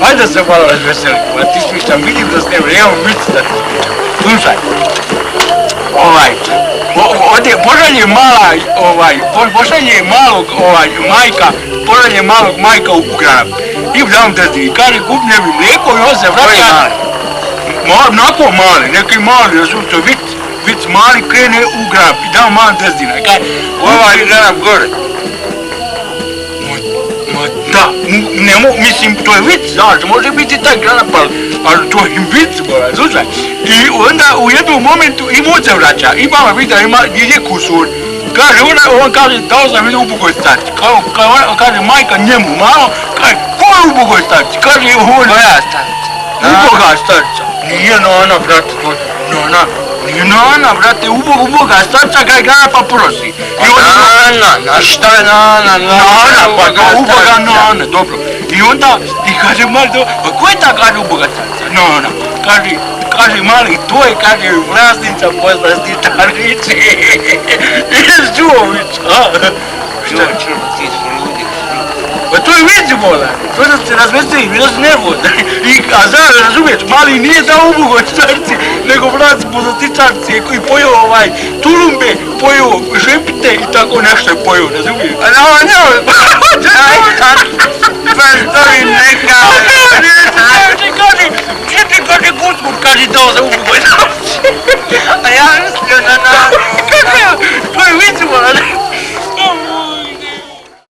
Ajde se malo razveselimo, a ti smišljam, vidim da s nema, imam vic da ti smišljam. Slušaj, pošalje malog majka u granat. I dam drdi, kaže kupne mi mlijeko i on se vraća. Onako mali, neki mali, razumite, vic mali krene u granat i dam mali drzdina. Granat gore. Da, mislim, to je vic, znaš, može biti taj granat, ali to je vic, slušaj. I onda u jednom momentu i on se vraća, i mama vidi da ima gdje kusur. Kaže, on kaže, dao sam vidio ubogoj starci. Kaže, majka njemu malo, kaže, ko je ubogoj starci? Kaže, koja starca? Uboga starca. Nije nana, brate, nije nana, brate, uboga starca kaj gleda pa prosi. Nana, šta je nana? Nana, pa uboga nana, dobro. I onda, i kaže mali, a ko je ta, kaže, uboga starca? Nana, kaže mali, to je, kaže, vlasnica poslasničarnice. Jesi čuo vic, a? Čuo, ti smo ljudi. Pa to je vic, bola. To da se razveseli, bilo se nervozan. A znaš, razumiješ, mali nije dao ubogoj starci, nego vlasnici poslasničarnice koji pojeo tulumbe, pojeo žepite i tako nešto je pojeo, razumiješ? Pa to je neka...